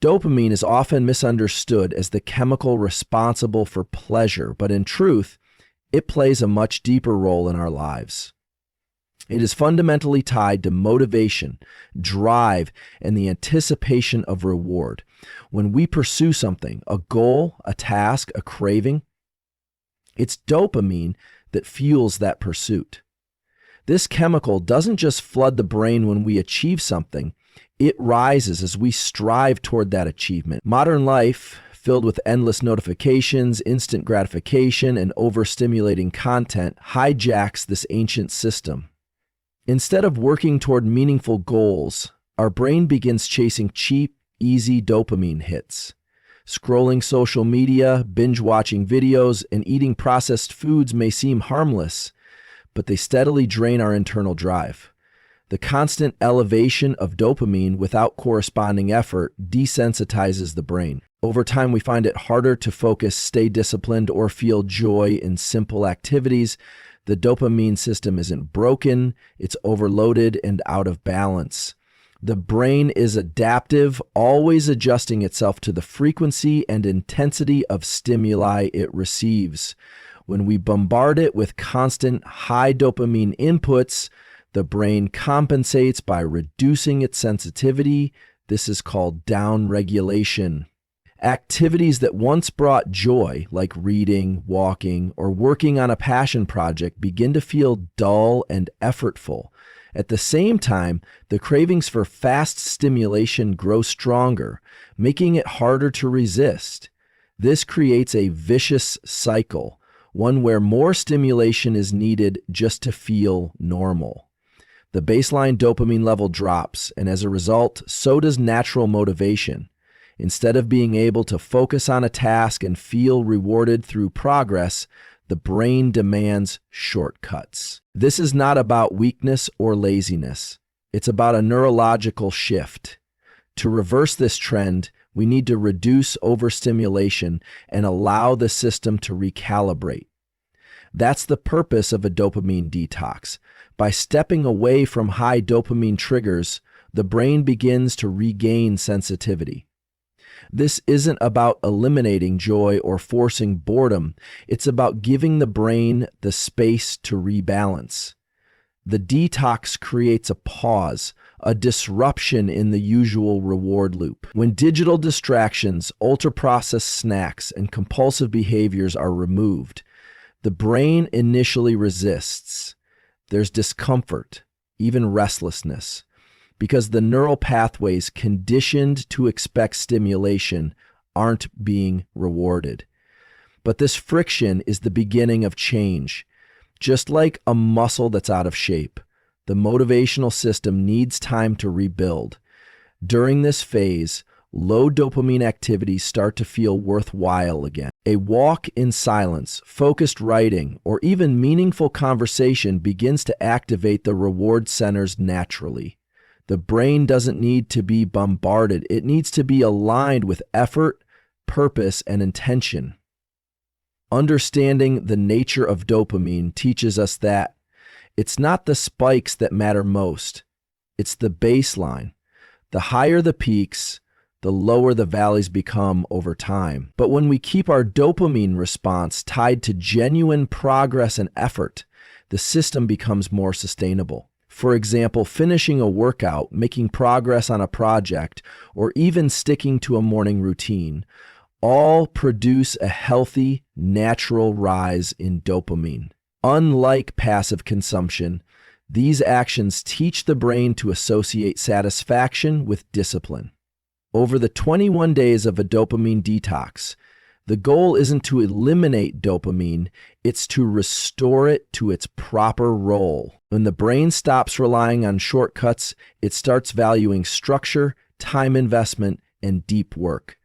Dopamine is often misunderstood as the chemical responsible for pleasure, but in truth, it plays a much deeper role in our lives. It is fundamentally tied to motivation, drive, and the anticipation of reward. When we pursue something, a goal, a task, a craving, it's dopamine that fuels that pursuit. This chemical doesn't just flood the brain when we achieve something, it rises as we strive toward that achievement. Modern life, filled with endless notifications, instant gratification, and overstimulating content, hijacks this ancient system. Instead of working toward meaningful goals, our brain begins chasing cheap, easy dopamine hits. Scrolling social media, binge-watching videos, and eating processed foods may seem harmless, but they steadily drain our internal drive. The constant elevation of dopamine without corresponding effort desensitizes the brain. Over time, we find it harder to focus, stay disciplined, or feel joy in simple activities. The dopamine system isn't broken, it's overloaded and out of balance. The brain is adaptive, always adjusting itself to the frequency and intensity of stimuli it receives. When we bombard it with constant high dopamine inputs, the brain compensates by reducing its sensitivity. This is called downregulation. Activities that once brought joy, like reading, walking, or working on a passion project, begin to feel dull and effortful. At the same time, the cravings for fast stimulation grow stronger, making it harder to resist. This creates a vicious cycle, one where more stimulation is needed just to feel normal. The baseline dopamine level drops, and as a result, so does natural motivation. Instead of being able to focus on a task and feel rewarded through progress, the brain demands shortcuts. This is not about weakness or laziness. It's about a neurological shift. To reverse this trend, we need to reduce overstimulation and allow the system to recalibrate. That's the purpose of a dopamine detox. By stepping away from high dopamine triggers, the brain begins to regain sensitivity. This isn't about eliminating joy or forcing boredom. It's about giving the brain the space to rebalance. The detox creates a pause, a disruption in the usual reward loop. When digital distractions, ultra-processed snacks, and compulsive behaviors are removed, the brain initially resists. There's discomfort, even restlessness, because the neural pathways conditioned to expect stimulation aren't being rewarded. But this friction is the beginning of change. Just like a muscle that's out of shape, the motivational system needs time to rebuild. During this phase, low dopamine activities start to feel worthwhile again. A walk in silence, focused writing, or even meaningful conversation begins to activate the reward centers naturally. The brain doesn't need to be bombarded. It needs to be aligned with effort, purpose, and intention. Understanding the nature of dopamine teaches us that it's not the spikes that matter most. It's the baseline. The higher the peaks, the lower the valleys become over time. But when we keep our dopamine response tied to genuine progress and effort, the system becomes more sustainable. For example, finishing a workout, making progress on a project, or even sticking to a morning routine, all produce a healthy, natural rise in dopamine. Unlike passive consumption, these actions teach the brain to associate satisfaction with discipline. Over the 21 days of a dopamine detox, the goal isn't to eliminate dopamine, it's to restore it to its proper role. When the brain stops relying on shortcuts, it starts valuing structure, time investment, and deep work.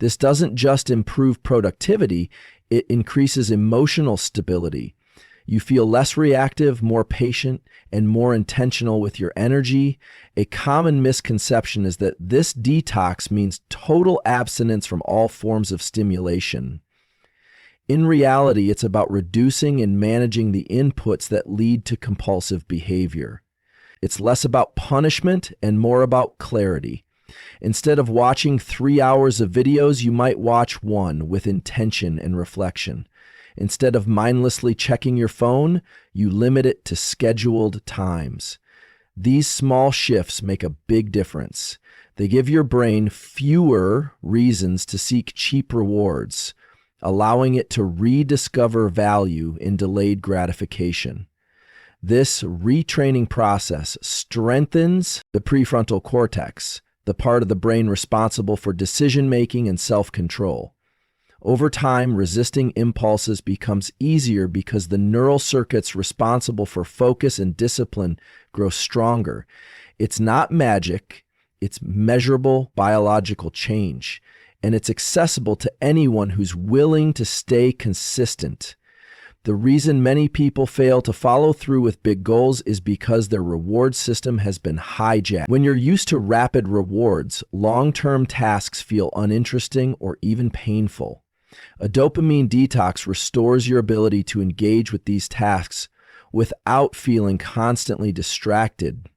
This doesn't just improve productivity, it increases emotional stability. You feel less reactive, more patient, and more intentional with your energy. A common misconception is that this detox means total abstinence from all forms of stimulation. In reality, it's about reducing and managing the inputs that lead to compulsive behavior. It's less about punishment and more about clarity. Instead of watching 3 hours of videos, you might watch one with intention and reflection. Instead of mindlessly checking your phone, you limit it to scheduled times. These small shifts make a big difference. They give your brain fewer reasons to seek cheap rewards, allowing it to rediscover value in delayed gratification. This retraining process strengthens the prefrontal cortex, the part of the brain responsible for decision-making and self-control. Over time, resisting impulses becomes easier because the neural circuits responsible for focus and discipline grow stronger. It's not magic, it's measurable biological change, and it's accessible to anyone who's willing to stay consistent. The reason many people fail to follow through with big goals is because their reward system has been hijacked. When you're used to rapid rewards, long-term tasks feel uninteresting or even painful. A dopamine detox restores your ability to engage with these tasks without feeling constantly distracted.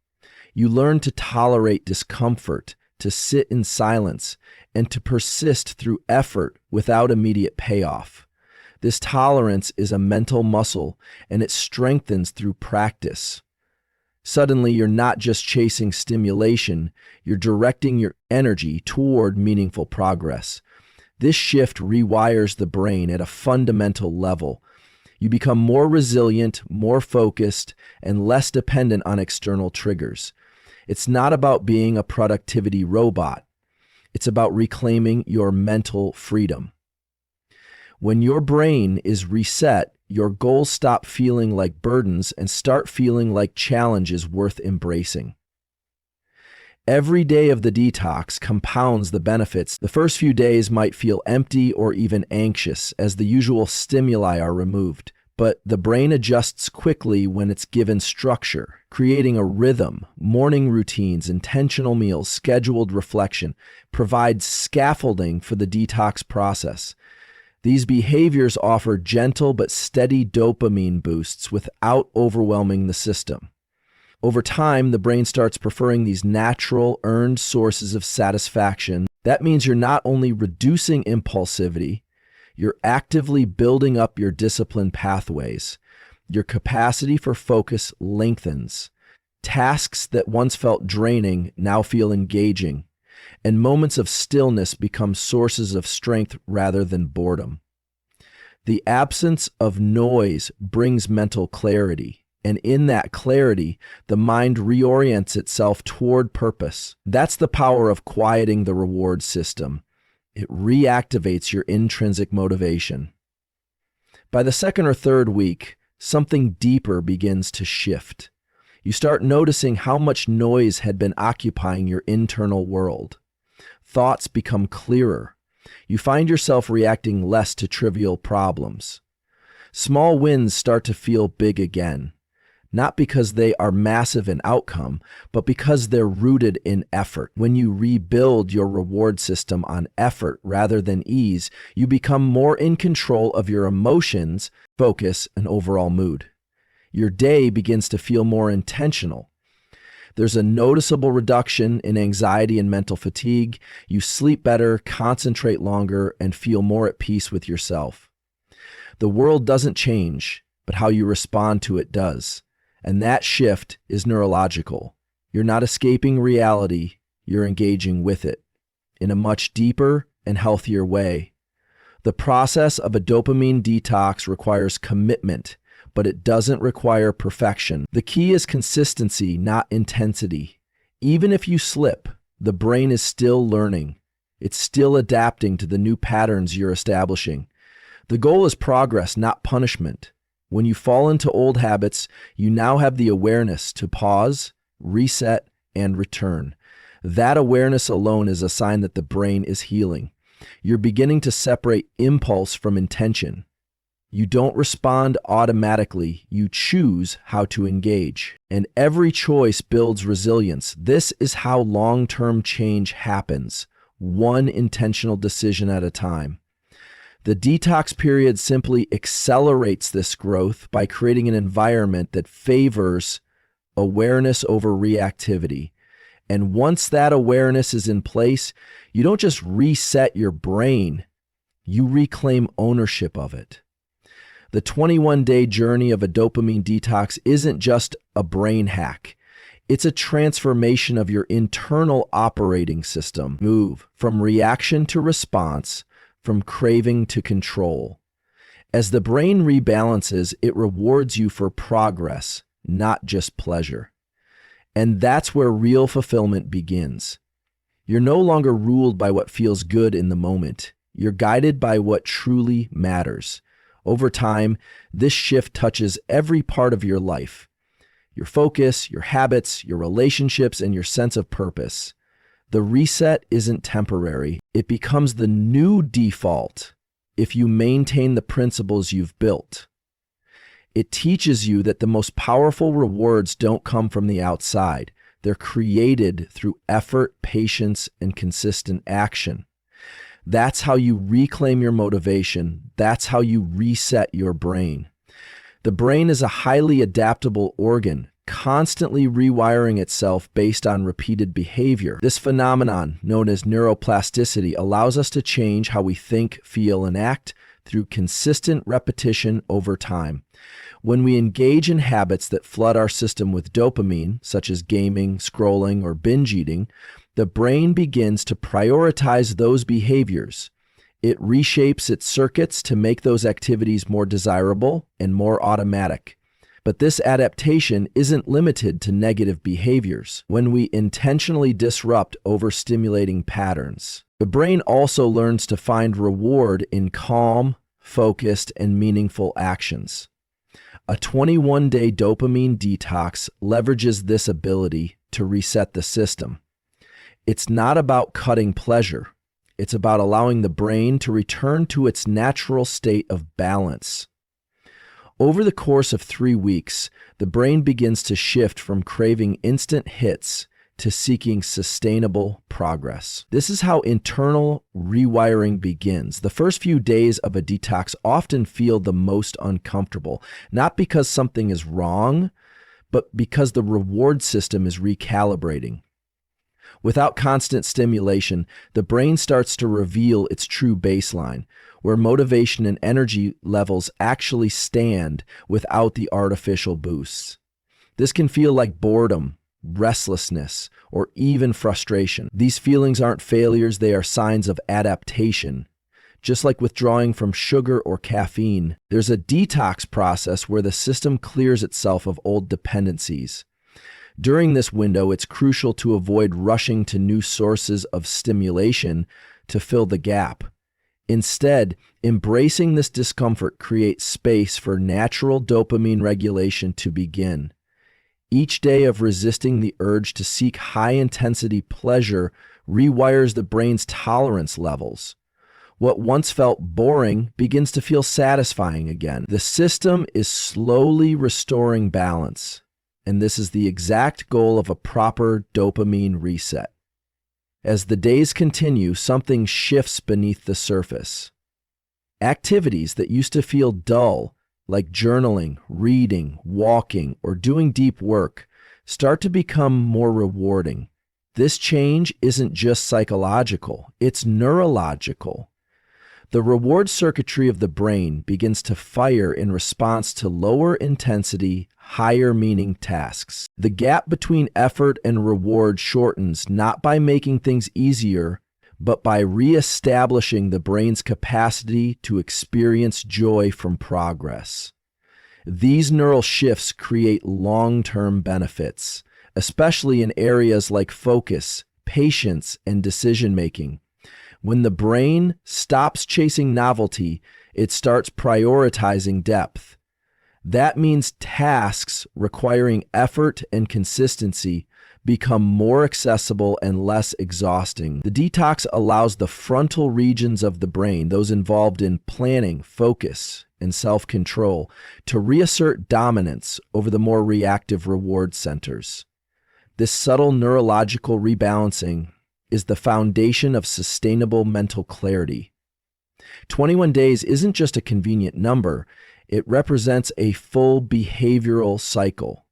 You learn to tolerate discomfort, to sit in silence, and to persist through effort without immediate payoff. This tolerance is a mental muscle, and it strengthens through practice. Suddenly, you're not just chasing stimulation, you're directing your energy toward meaningful progress. This shift rewires the brain at a fundamental level. You become more resilient, more focused, and less dependent on external triggers. It's not about being a productivity robot. It's about reclaiming your mental freedom. When your brain is reset, your goals stop feeling like burdens and start feeling like challenges worth embracing. Every day of the detox compounds the benefits. The first few days might feel empty or even anxious as the usual stimuli are removed, but the brain adjusts quickly when it's given structure, creating a rhythm. Morning routines, intentional meals, scheduled reflection provides scaffolding for the detox process. These behaviors offer gentle but steady dopamine boosts without overwhelming the system. Over time, the brain starts preferring these natural, earned sources of satisfaction. That means you're not only reducing impulsivity, you're actively building up your discipline pathways. Your capacity for focus lengthens. Tasks that once felt draining now feel engaging, and moments of stillness become sources of strength rather than boredom. The absence of noise brings mental clarity. And in that clarity, the mind reorients itself toward purpose. That's the power of quieting the reward system. It reactivates your intrinsic motivation. By the second or third week, something deeper begins to shift. You start noticing how much noise had been occupying your internal world. Thoughts become clearer. You find yourself reacting less to trivial problems. Small wins start to feel big again. Not because they are massive in outcome, but because they're rooted in effort. When you rebuild your reward system on effort rather than ease, you become more in control of your emotions, focus, and overall mood. Your day begins to feel more intentional. There's a noticeable reduction in anxiety and mental fatigue. You sleep better, concentrate longer, and feel more at peace with yourself. The world doesn't change, but how you respond to it does. And that shift is neurological. You're not escaping reality, you're engaging with it in a much deeper and healthier way. The process of a dopamine detox requires commitment, but it doesn't require perfection. The key is consistency, not intensity. Even if you slip, the brain is still learning. It's still adapting to the new patterns you're establishing. The goal is progress, not punishment. When you fall into old habits, you now have the awareness to pause, reset, and return. That awareness alone is a sign that the brain is healing. You're beginning to separate impulse from intention. You don't respond automatically, you choose how to engage. And every choice builds resilience. This is how long-term change happens, one intentional decision at a time. The detox period simply accelerates this growth by creating an environment that favors awareness over reactivity. And once that awareness is in place, you don't just reset your brain, you reclaim ownership of it. The 21-day journey of a dopamine detox isn't just a brain hack. It's a transformation of your internal operating system. Move from reaction to response, from craving to control. As the brain rebalances, it rewards you for progress, not just pleasure. And that's where real fulfillment begins. You're no longer ruled by what feels good in the moment. You're guided by what truly matters. Over time, this shift touches every part of your life. Your focus, your habits, your relationships, and your sense of purpose. The reset isn't temporary. It becomes the new default if you maintain the principles you've built. It teaches you that the most powerful rewards don't come from the outside. They're created through effort, patience, and consistent action. That's how you reclaim your motivation. That's how you reset your brain. The brain is a highly adaptable organ, constantly rewiring itself based on repeated behavior. This phenomenon, known as neuroplasticity, allows us to change how we think, feel, and act through consistent repetition over time. When we engage in habits that flood our system with dopamine, such as gaming, scrolling, or binge eating, the brain begins to prioritize those behaviors. It reshapes its circuits to make those activities more desirable and more automatic. But this adaptation isn't limited to negative behaviors. When we intentionally disrupt overstimulating patterns, the brain also learns to find reward in calm, focused, and meaningful actions. A 21-day dopamine detox leverages this ability to reset the system. It's not about cutting pleasure. It's about allowing the brain to return to its natural state of balance. Over the course of 3 weeks, the brain begins to shift from craving instant hits to seeking sustainable progress. This is how internal rewiring begins. The first few days of a detox often feel the most uncomfortable, not because something is wrong, but because the reward system is recalibrating. Without constant stimulation, the brain starts to reveal its true baseline, where motivation and energy levels actually stand without the artificial boosts. This can feel like boredom, restlessness, or even frustration. These feelings aren't failures, they are signs of adaptation. Just like withdrawing from sugar or caffeine, there's a detox process where the system clears itself of old dependencies. During this window, it's crucial to avoid rushing to new sources of stimulation to fill the gap. Instead, embracing this discomfort creates space for natural dopamine regulation to begin. Each day of resisting the urge to seek high-intensity pleasure rewires the brain's tolerance levels. What once felt boring begins to feel satisfying again. The system is slowly restoring balance, and this is the exact goal of a proper dopamine reset. As the days continue, something shifts beneath the surface. Activities that used to feel dull, like journaling, reading, walking, or doing deep work, start to become more rewarding. This change isn't just psychological, it's neurological. The reward circuitry of the brain begins to fire in response to lower intensity, higher meaning tasks. The gap between effort and reward shortens not by making things easier, but by reestablishing the brain's capacity to experience joy from progress. These neural shifts create long-term benefits, especially in areas like focus, patience, and decision-making. When the brain stops chasing novelty, it starts prioritizing depth. That means tasks requiring effort and consistency become more accessible and less exhausting. The detox allows the frontal regions of the brain, those involved in planning, focus, and self-control, to reassert dominance over the more reactive reward centers. This subtle neurological rebalancing is the foundation of sustainable mental clarity. 21 days isn't just a convenient number, it represents a full behavioral cycle.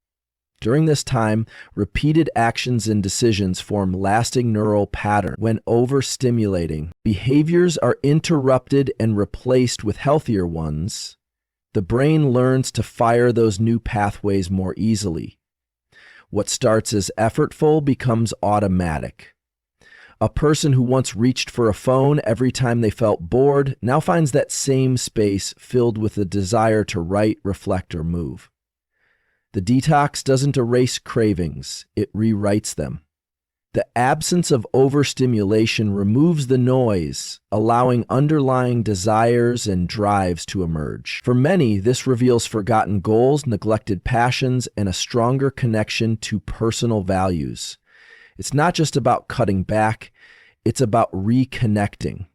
During this time, repeated actions and decisions form lasting neural patterns. When overstimulating, behaviors are interrupted and replaced with healthier ones. The brain learns to fire those new pathways more easily. What starts as effortful becomes automatic. A person who once reached for a phone every time they felt bored now finds that same space filled with the desire to write, reflect, or move. The detox doesn't erase cravings, it rewrites them. The absence of overstimulation removes the noise, allowing underlying desires and drives to emerge. For many, this reveals forgotten goals, neglected passions, and a stronger connection to personal values. It's not just about cutting back, it's about reconnecting.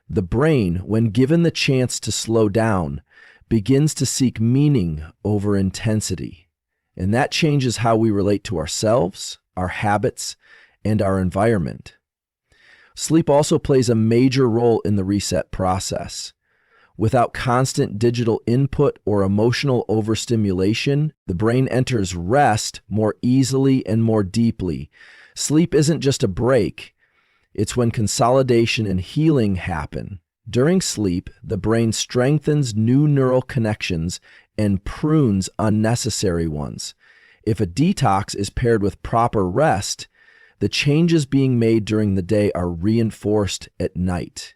The brain, when given the chance to slow down, begins to seek meaning over intensity. And that changes how we relate to ourselves, our habits, and our environment. Sleep also plays a major role in the reset process. Without constant digital input or emotional overstimulation, the brain enters rest more easily and more deeply. Sleep isn't just a break, it's when consolidation and healing happen. During sleep, the brain strengthens new neural connections and prunes unnecessary ones. If a detox is paired with proper rest, the changes being made during the day are reinforced at night.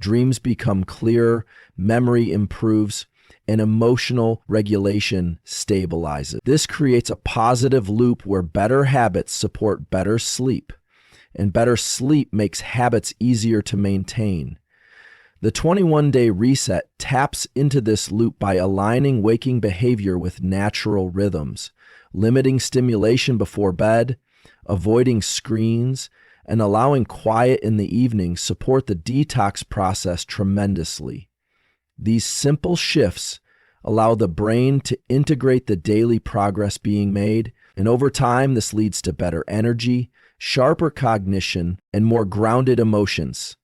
Dreams become clearer, memory improves, and emotional regulation stabilizes. This creates a positive loop where better habits support better sleep, and better sleep makes habits easier to maintain. The 21-day reset taps into this loop by aligning waking behavior with natural rhythms, limiting stimulation before bed, avoiding screens, and allowing quiet in the evening support the detox process tremendously. These simple shifts allow the brain to integrate the daily progress being made, and over time, this leads to better energy, sharper cognition, and more grounded emotions.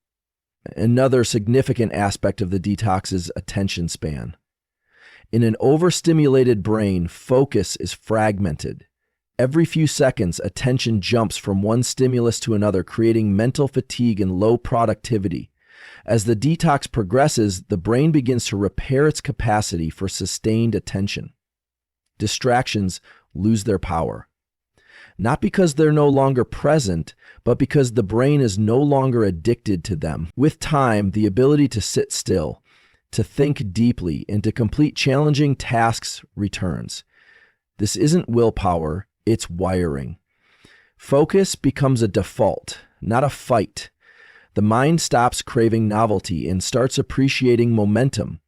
Another significant aspect of the detox is attention span. In an overstimulated brain, focus is fragmented. Every few seconds, attention jumps from one stimulus to another, creating mental fatigue and low productivity. As the detox progresses, the brain begins to repair its capacity for sustained attention. Distractions lose their power. Not because they're no longer present, but because the brain is no longer addicted to them. With time, the ability to sit still, to think deeply, and to complete challenging tasks returns. This isn't willpower, it's wiring. Focus becomes a default, not a fight. The mind stops craving novelty and starts appreciating momentum.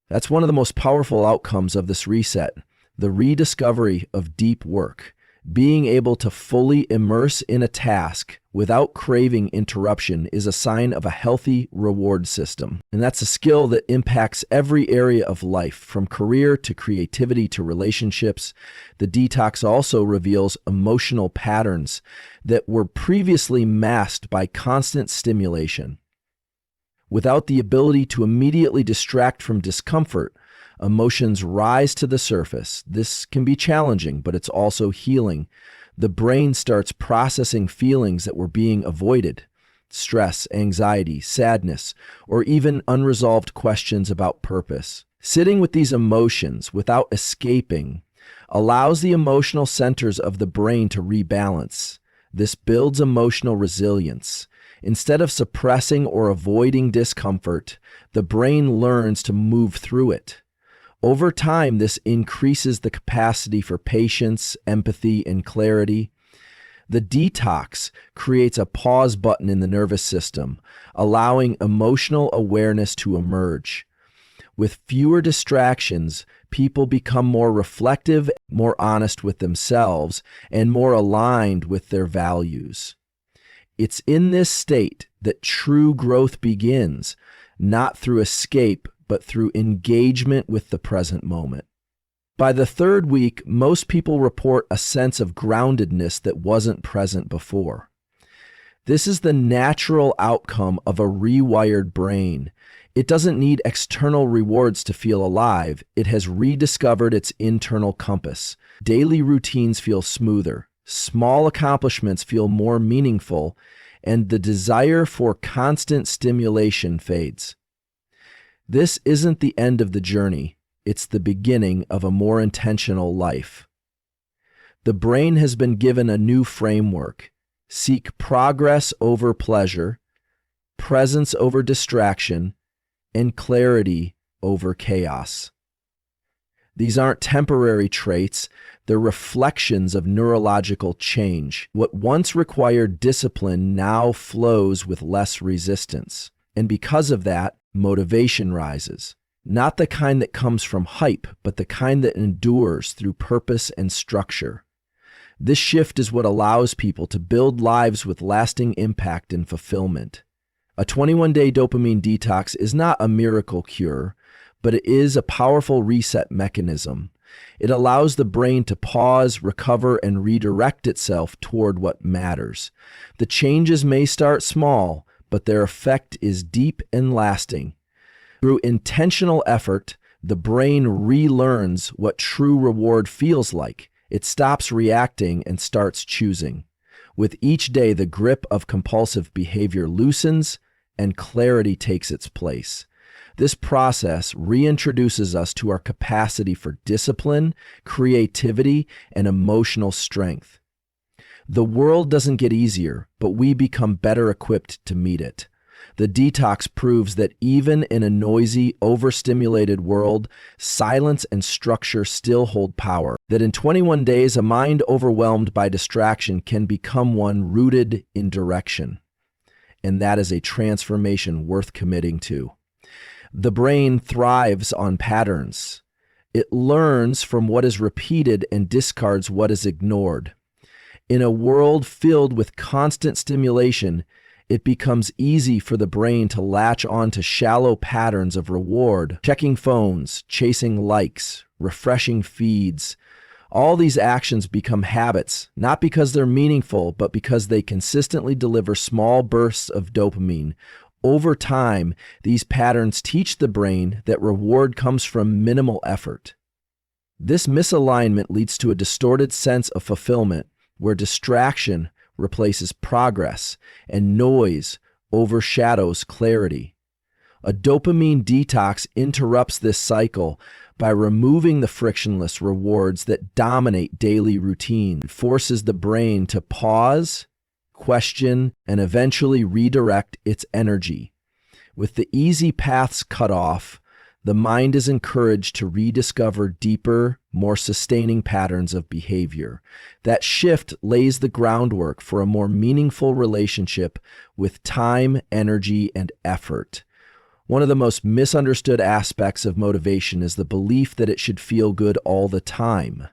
That's one of the most powerful outcomes of this reset, the rediscovery of deep work. Being able to fully immerse in a task without craving interruption is a sign of a healthy reward system. And that's a skill that impacts every area of life, from career to creativity to relationships. The detox also reveals emotional patterns that were previously masked by constant stimulation. Without the ability to immediately distract from discomfort, emotions rise to the surface. This can be challenging, but it's also healing. The brain starts processing feelings that were being avoided: stress, anxiety, sadness, or even unresolved questions about purpose. Sitting with these emotions without escaping allows the emotional centers of the brain to rebalance. This builds emotional resilience. Instead of suppressing or avoiding discomfort, the brain learns to move through it. Over time, this increases the capacity for patience, empathy, and clarity. The detox creates a pause button in the nervous system, allowing emotional awareness to emerge. With fewer distractions, people become more reflective, more honest with themselves, and more aligned with their values. It's in this state that true growth begins, not through escape, but through engagement with the present moment. By the third week, most people report a sense of groundedness that wasn't present before. This is the natural outcome of a rewired brain. It doesn't need external rewards to feel alive. It has rediscovered its internal compass. Daily routines feel smoother. Small accomplishments feel more meaningful, and the desire for constant stimulation fades. This isn't the end of the journey. It's the beginning of a more intentional life. The brain has been given a new framework. Seek progress over pleasure, presence over distraction, and clarity over chaos. These aren't temporary traits, they're reflections of neurological change. What once required discipline now flows with less resistance. And because of that, motivation rises. Not the kind that comes from hype, but the kind that endures through purpose and structure. This shift is what allows people to build lives with lasting impact and fulfillment. A 21-day dopamine detox is not a miracle cure, but it is a powerful reset mechanism. It allows the brain to pause, recover, and redirect itself toward what matters. The changes may start small, but their effect is deep and lasting. Through intentional effort, the brain relearns what true reward feels like. It stops reacting and starts choosing. With each day, the grip of compulsive behavior loosens and clarity takes its place. This process reintroduces us to our capacity for discipline, creativity, and emotional strength. The world doesn't get easier, but we become better equipped to meet it. The detox proves that even in a noisy, overstimulated world, silence and structure still hold power. That in 21 days, a mind overwhelmed by distraction can become one rooted in direction. And that is a transformation worth committing to. The brain thrives on patterns. It learns from what is repeated and discards what is ignored. In a world filled with constant stimulation, it becomes easy for the brain to latch onto shallow patterns of reward, checking phones, chasing likes, refreshing feeds. All these actions become habits, not because they're meaningful, but because they consistently deliver small bursts of dopamine. Over time, these patterns teach the brain that reward comes from minimal effort. This misalignment leads to a distorted sense of fulfillment, where distraction replaces progress and noise overshadows clarity. A dopamine detox interrupts this cycle by removing the frictionless rewards that dominate daily routine. It forces the brain to pause, question, and eventually redirect its energy. With the easy paths cut off, the mind is encouraged to rediscover deeper, more sustaining patterns of behavior. That shift lays the groundwork for a more meaningful relationship with time, energy, and effort. One of the most misunderstood aspects of motivation is the belief that it should feel good all the time.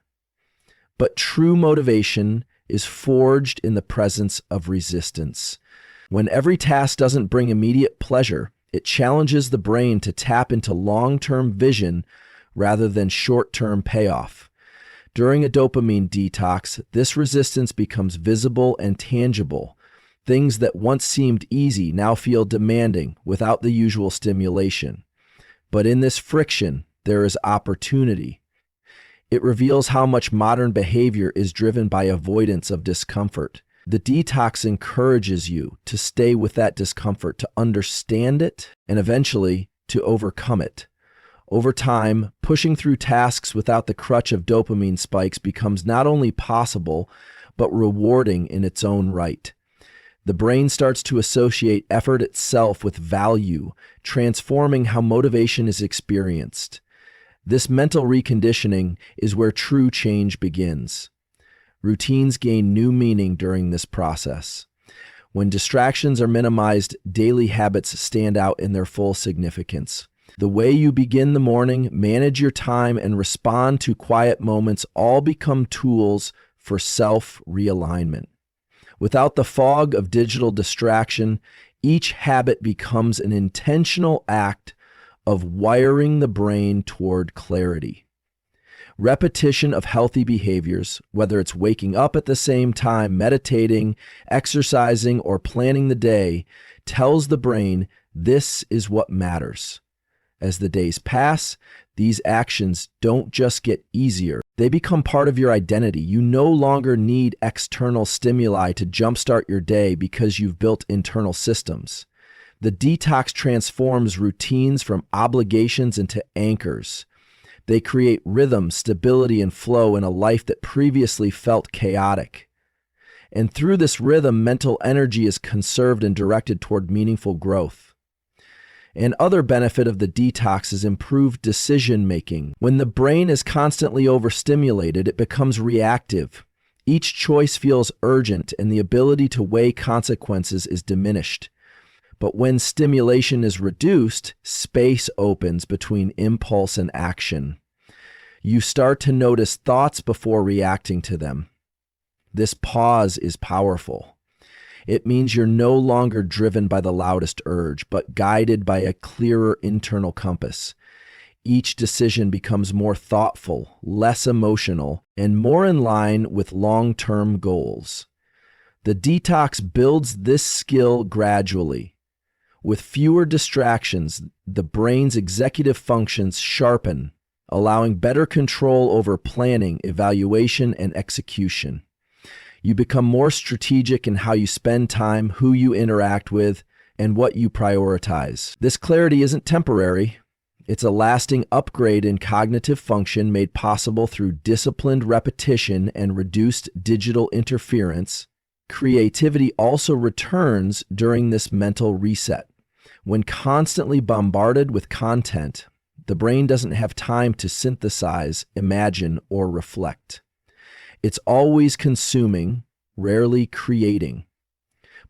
But true motivation is forged in the presence of resistance. When every task doesn't bring immediate pleasure, it challenges the brain to tap into long-term vision rather than short-term payoff. During a dopamine detox, this resistance becomes visible and tangible. Things that once seemed easy now feel demanding without the usual stimulation. But in this friction, there is opportunity. It reveals how much modern behavior is driven by avoidance of discomfort. The detox encourages you to stay with that discomfort, to understand it, and eventually to overcome it. Over time, pushing through tasks without the crutch of dopamine spikes becomes not only possible, but rewarding in its own right. The brain starts to associate effort itself with value, transforming how motivation is experienced. This mental reconditioning is where true change begins. Routines gain new meaning during this process. When distractions are minimized, daily habits stand out in their full significance. The way you begin the morning, manage your time, and respond to quiet moments all become tools for self-realignment. Without the fog of digital distraction, each habit becomes an intentional act of wiring the brain toward clarity. Repetition of healthy behaviors, whether it's waking up at the same time, meditating, exercising, or planning the day, tells the brain this is what matters. As the days pass, these actions don't just get easier, they become part of your identity. You no longer need external stimuli to jumpstart your day because you've built internal systems. The detox transforms routines from obligations into anchors. They create rhythm, stability, and flow in a life that previously felt chaotic. And through this rhythm, mental energy is conserved and directed toward meaningful growth. And other benefit of the detox is improved decision-making. When the brain is constantly overstimulated, it becomes reactive. Each choice feels urgent, and the ability to weigh consequences is diminished. But when stimulation is reduced, space opens between impulse and action. You start to notice thoughts before reacting to them. This pause is powerful. It means you're no longer driven by the loudest urge, but guided by a clearer internal compass. Each decision becomes more thoughtful, less emotional, and more in line with long-term goals. The detox builds this skill gradually. With fewer distractions, the brain's executive functions sharpen, allowing better control over planning, evaluation, and execution. You become more strategic in how you spend time, who you interact with, and what you prioritize. This clarity isn't temporary. It's a lasting upgrade in cognitive function made possible through disciplined repetition and reduced digital interference. Creativity also returns during this mental reset. When constantly bombarded with content, the brain doesn't have time to synthesize, imagine, or reflect. It's always consuming, rarely creating.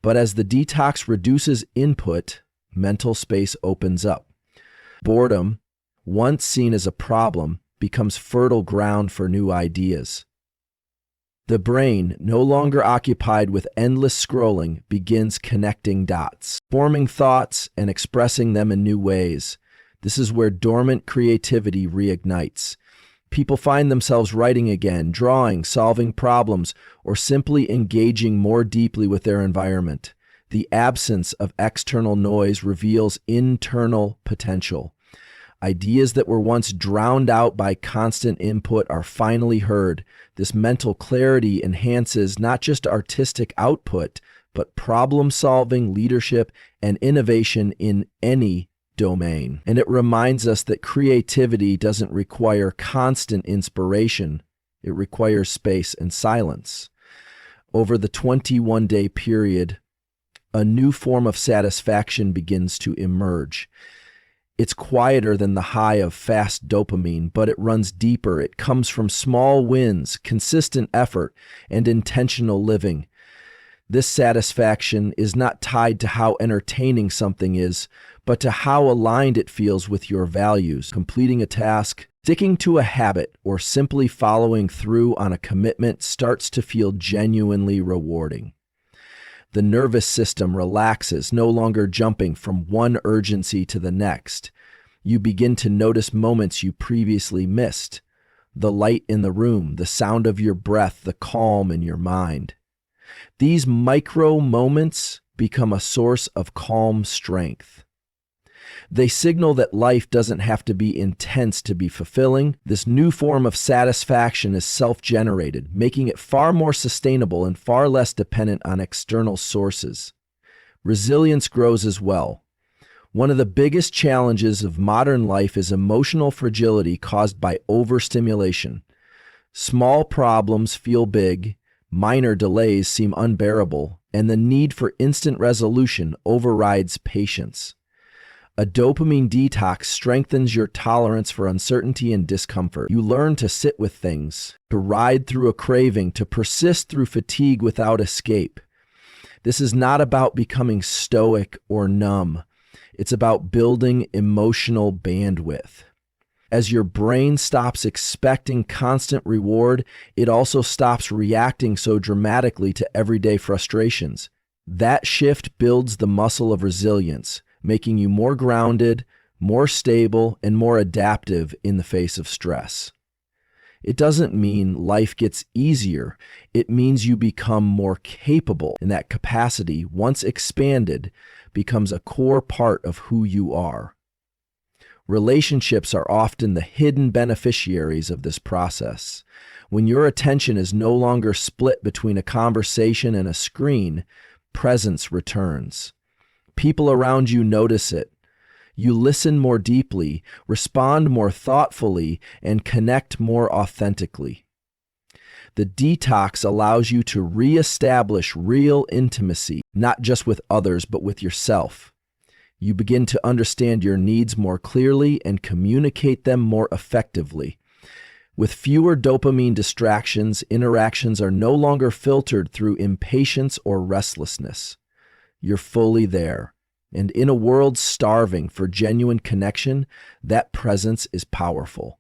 But as the detox reduces input, mental space opens up. Boredom, once seen as a problem, becomes fertile ground for new ideas. The brain, no longer occupied with endless scrolling, begins connecting dots, forming thoughts and expressing them in new ways. This is where dormant creativity reignites. People find themselves writing again, drawing, solving problems, or simply engaging more deeply with their environment. The absence of external noise reveals internal potential. Ideas that were once drowned out by constant input are finally heard. This mental clarity enhances not just artistic output, but problem-solving, leadership, and innovation in any domain. And it reminds us that creativity doesn't require constant inspiration. It requires space and silence. Over the 21-day period, a new form of satisfaction begins to emerge. It's quieter than the high of fast dopamine, but it runs deeper. It comes from small wins, consistent effort, and intentional living. This satisfaction is not tied to how entertaining something is, but to how aligned it feels with your values. Completing a task, sticking to a habit, or simply following through on a commitment starts to feel genuinely rewarding. The nervous system relaxes, no longer jumping from one urgency to the next. You begin to notice moments you previously missed. The light in the room, the sound of your breath, the calm in your mind. These micro moments become a source of calm strength. They signal that life doesn't have to be intense to be fulfilling. This new form of satisfaction is self-generated, making it far more sustainable and far less dependent on external sources. Resilience grows as well. One of the biggest challenges of modern life is emotional fragility caused by overstimulation. Small problems feel big, minor delays seem unbearable, and the need for instant resolution overrides patience. A dopamine detox strengthens your tolerance for uncertainty and discomfort. You learn to sit with things, to ride through a craving, to persist through fatigue without escape. This is not about becoming stoic or numb. It's about building emotional bandwidth. As your brain stops expecting constant reward, it also stops reacting so dramatically to everyday frustrations. That shift builds the muscle of resilience, making you more grounded, more stable, and more adaptive in the face of stress. It doesn't mean life gets easier. It means you become more capable, and that capacity, once expanded, becomes a core part of who you are. Relationships are often the hidden beneficiaries of this process. When your attention is no longer split between a conversation and a screen, presence returns. People around you notice it. You listen more deeply, respond more thoughtfully, and connect more authentically. The detox allows you to reestablish real intimacy, not just with others, but with yourself. You begin to understand your needs more clearly and communicate them more effectively. With fewer dopamine distractions, interactions are no longer filtered through impatience or restlessness. You're fully there. And in a world starving for genuine connection, that presence is powerful.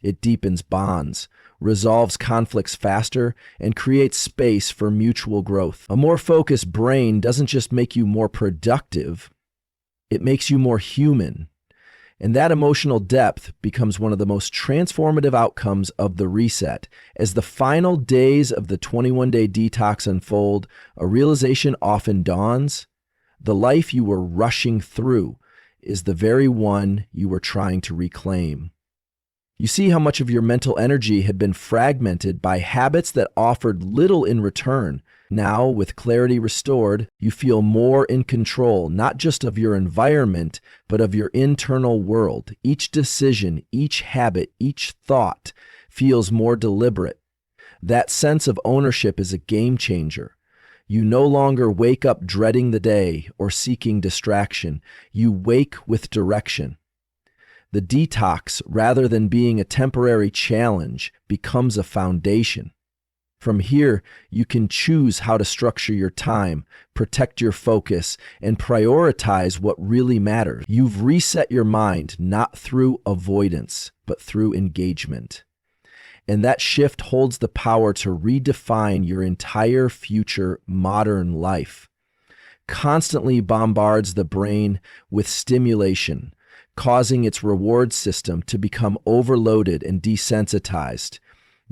It deepens bonds, resolves conflicts faster, and creates space for mutual growth. A more focused brain doesn't just make you more productive, it makes you more human. And that emotional depth becomes one of the most transformative outcomes of the reset. As the final days of the 21-day detox unfold, a realization often dawns. The life you were rushing through is the very one you were trying to reclaim. You see how much of your mental energy had been fragmented by habits that offered little in return. Now, with clarity restored, you feel more in control, not just of your environment, but of your internal world. Each decision, each habit, each thought feels more deliberate. That sense of ownership is a game changer. You no longer wake up dreading the day or seeking distraction. You wake with direction. The detox, rather than being a temporary challenge, becomes a foundation. From here, you can choose how to structure your time, protect your focus, and prioritize what really matters. You've reset your mind not through avoidance, but through engagement. And that shift holds the power to redefine your entire future modern life. Constantly bombards the brain with stimulation, causing its reward system to become overloaded and desensitized.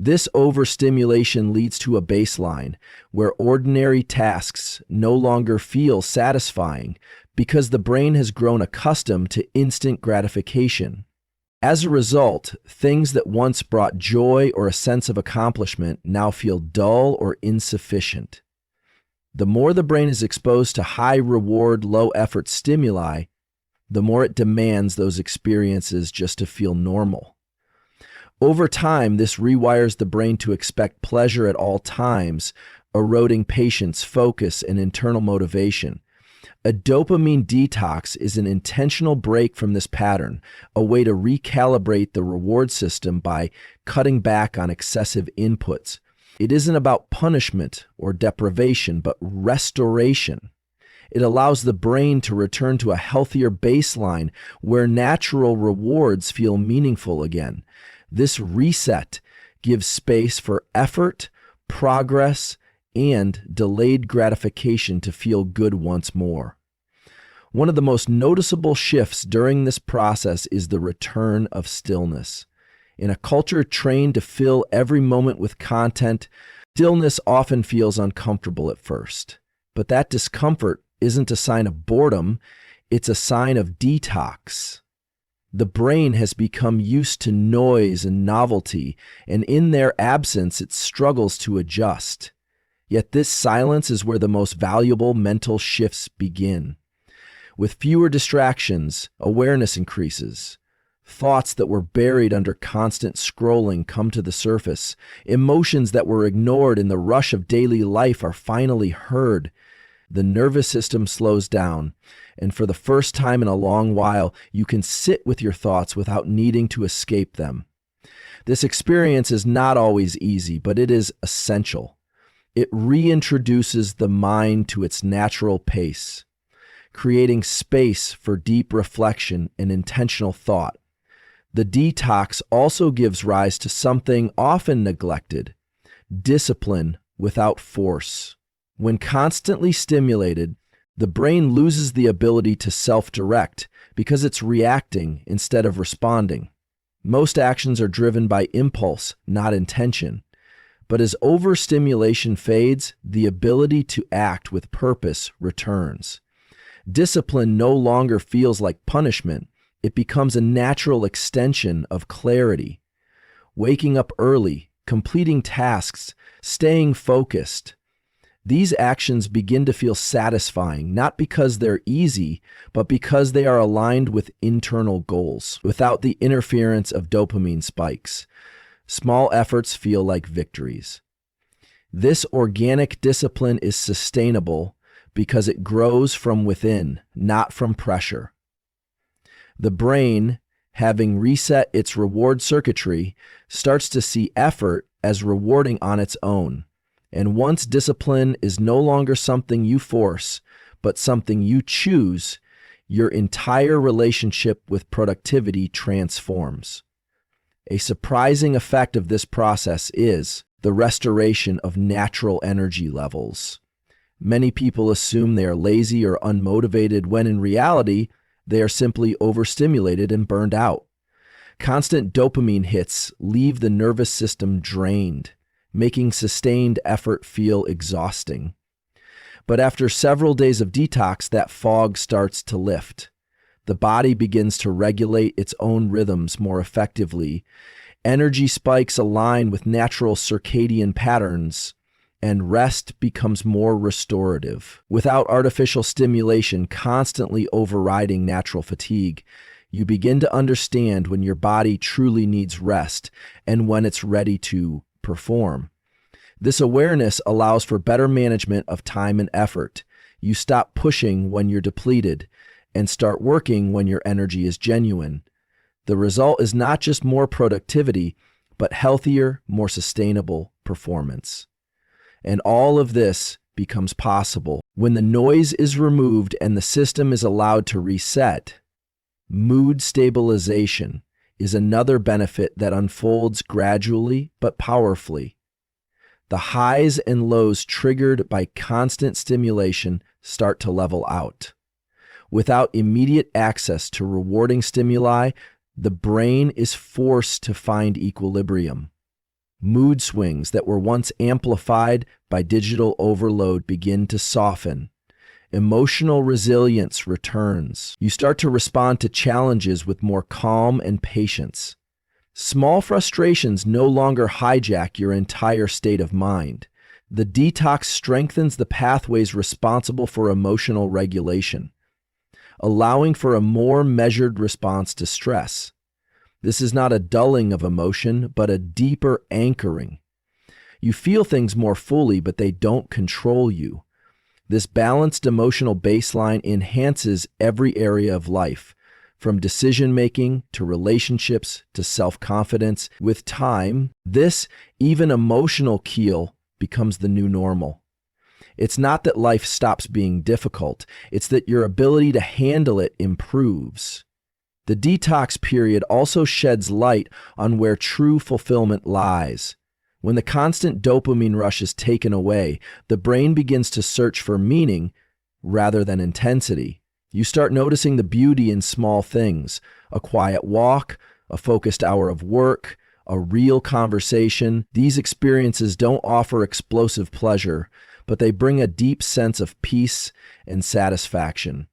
This overstimulation leads to a baseline where ordinary tasks no longer feel satisfying because the brain has grown accustomed to instant gratification. As a result, things that once brought joy or a sense of accomplishment now feel dull or insufficient. The more the brain is exposed to high-reward, low-effort stimuli, the more it demands those experiences just to feel normal. Over time, this rewires the brain to expect pleasure at all times, eroding patience, focus, and internal motivation. A dopamine detox is an intentional break from this pattern, a way to recalibrate the reward system by cutting back on excessive inputs. It isn't about punishment or deprivation, but restoration. It allows the brain to return to a healthier baseline where natural rewards feel meaningful again. This reset gives space for effort, progress, and delayed gratification to feel good once more. One of the most noticeable shifts during this process is the return of stillness. In a culture trained to fill every moment with content, stillness often feels uncomfortable at first. But that discomfort isn't a sign of boredom, it's a sign of detox. The brain has become used to noise and novelty, and in their absence, it struggles to adjust. Yet this silence is where the most valuable mental shifts begin. With fewer distractions, awareness increases. Thoughts that were buried under constant scrolling come to the surface. Emotions that were ignored in the rush of daily life are finally heard. The nervous system slows down, and for the first time in a long while, you can sit with your thoughts without needing to escape them. This experience is not always easy, but it is essential. It reintroduces the mind to its natural pace, creating space for deep reflection and intentional thought. The detox also gives rise to something often neglected: discipline without force. When constantly stimulated, the brain loses the ability to self-direct because it's reacting instead of responding. Most actions are driven by impulse, not intention. But as overstimulation fades, the ability to act with purpose returns. Discipline no longer feels like punishment. It becomes a natural extension of clarity. Waking up early, completing tasks, staying focused. These actions begin to feel satisfying, not because they're easy, but because they are aligned with internal goals, without the interference of dopamine spikes. Small efforts feel like victories. This organic discipline is sustainable because it grows from within, not from pressure. The brain, having reset its reward circuitry, starts to see effort as rewarding on its own. And once discipline is no longer something you force, but something you choose, your entire relationship with productivity transforms. A surprising effect of this process is the restoration of natural energy levels. Many people assume they are lazy or unmotivated when in reality, they are simply overstimulated and burned out. Constant dopamine hits leave the nervous system drained, making sustained effort feel exhausting. But after several days of detox, that fog starts to lift. The body begins to regulate its own rhythms more effectively. Energy spikes align with natural circadian patterns, and rest becomes more restorative. Without artificial stimulation constantly overriding natural fatigue, you begin to understand when your body truly needs rest and when it's ready to perform. This awareness allows for better management of time and effort. You stop pushing when you're depleted and start working when your energy is genuine. The result is not just more productivity, but healthier, more sustainable performance. And all of this becomes possible when the noise is removed and the system is allowed to reset. Mood stabilization is another benefit that unfolds gradually but powerfully. The highs and lows triggered by constant stimulation start to level out. Without immediate access to rewarding stimuli, the brain is forced to find equilibrium. Mood swings that were once amplified by digital overload begin to soften. Emotional resilience returns. You start to respond to challenges with more calm and patience. Small frustrations no longer hijack your entire state of mind. The detox strengthens the pathways responsible for emotional regulation, allowing for a more measured response to stress. This is not a dulling of emotion, but a deeper anchoring. You feel things more fully, but they don't control you. This balanced emotional baseline enhances every area of life, from decision-making to relationships to self-confidence. With time, this even emotional keel becomes the new normal. It's not that life stops being difficult, it's that your ability to handle it improves. The detox period also sheds light on where true fulfillment lies. When the constant dopamine rush is taken away, the brain begins to search for meaning rather than intensity. You start noticing the beauty in small things: a quiet walk, a focused hour of work, a real conversation. These experiences don't offer explosive pleasure, but they bring a deep sense of peace and satisfaction.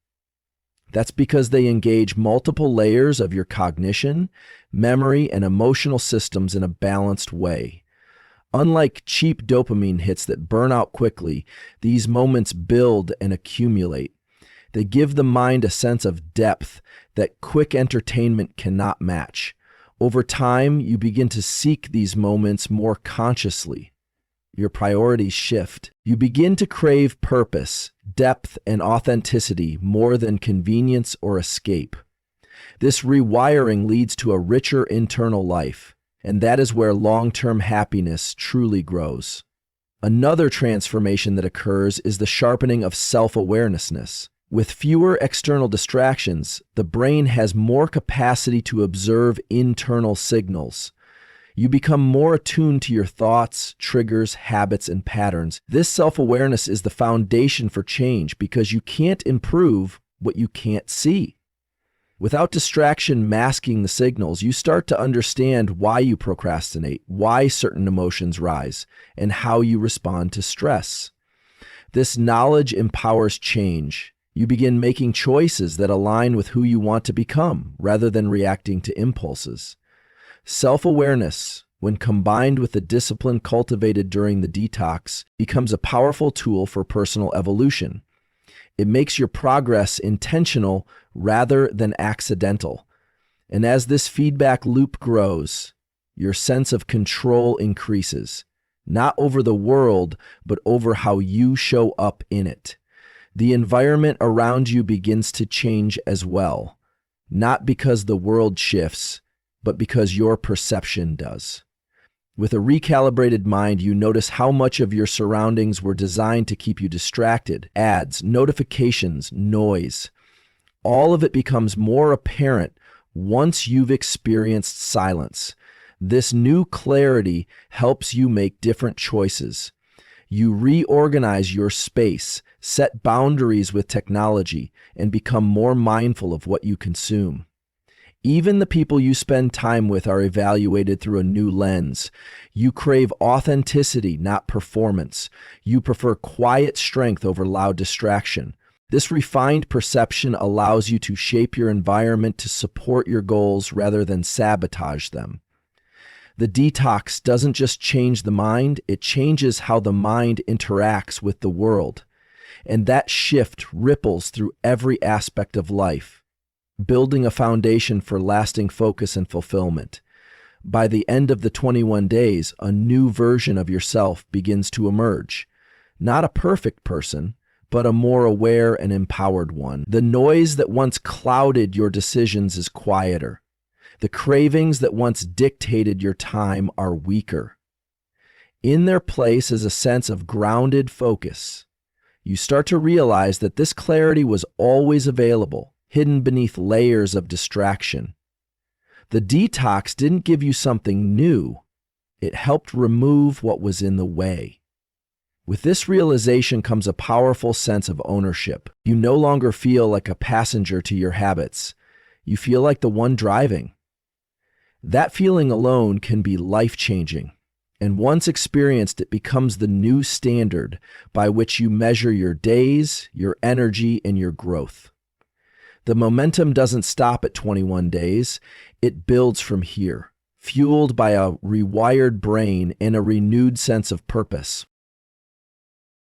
That's because they engage multiple layers of your cognition, memory, and emotional systems in a balanced way. Unlike cheap dopamine hits that burn out quickly, these moments build and accumulate. They give the mind a sense of depth that quick entertainment cannot match. Over time, you begin to seek these moments more consciously. Your priorities shift. You begin to crave purpose, depth, and authenticity more than convenience or escape. This rewiring leads to a richer internal life, and that is where long-term happiness truly grows. Another transformation that occurs is the sharpening of self-awareness. With fewer external distractions, the brain has more capacity to observe internal signals. You become more attuned to your thoughts, triggers, habits, and patterns. This self-awareness is the foundation for change because you can't improve what you can't see. Without distraction masking the signals, you start to understand why you procrastinate, why certain emotions rise, and how you respond to stress. This knowledge empowers change. You begin making choices that align with who you want to become, rather than reacting to impulses. Self-awareness, when combined with the discipline cultivated during the detox, becomes a powerful tool for personal evolution. It makes your progress intentional rather than accidental. And as this feedback loop grows, your sense of control increases, not over the world, but over how you show up in it. The environment around you begins to change as well, not because the world shifts, but because your perception does. With a recalibrated mind, you notice how much of your surroundings were designed to keep you distracted. Ads, notifications, noise. All of it becomes more apparent once you've experienced silence. This new clarity helps you make different choices. You reorganize your space, set boundaries with technology, and become more mindful of what you consume. Even the people you spend time with are evaluated through a new lens. You crave authenticity, not performance. You prefer quiet strength over loud distraction. This refined perception allows you to shape your environment to support your goals rather than sabotage them. The detox doesn't just change the mind, it changes how the mind interacts with the world. And that shift ripples through every aspect of life, building a foundation for lasting focus and fulfillment. By the end of the 21 days, a new version of yourself begins to emerge. Not a perfect person, but a more aware and empowered one. The noise that once clouded your decisions is quieter. The cravings that once dictated your time are weaker. In their place is a sense of grounded focus. You start to realize that this clarity was always available, hidden beneath layers of distraction. The detox didn't give you something new. It helped remove what was in the way. With this realization comes a powerful sense of ownership. You no longer feel like a passenger to your habits. You feel like the one driving. That feeling alone can be life-changing, and once experienced, it becomes the new standard by which you measure your days, your energy, and your growth. The momentum doesn't stop at 21 days. It builds from here, fueled by a rewired brain and a renewed sense of purpose.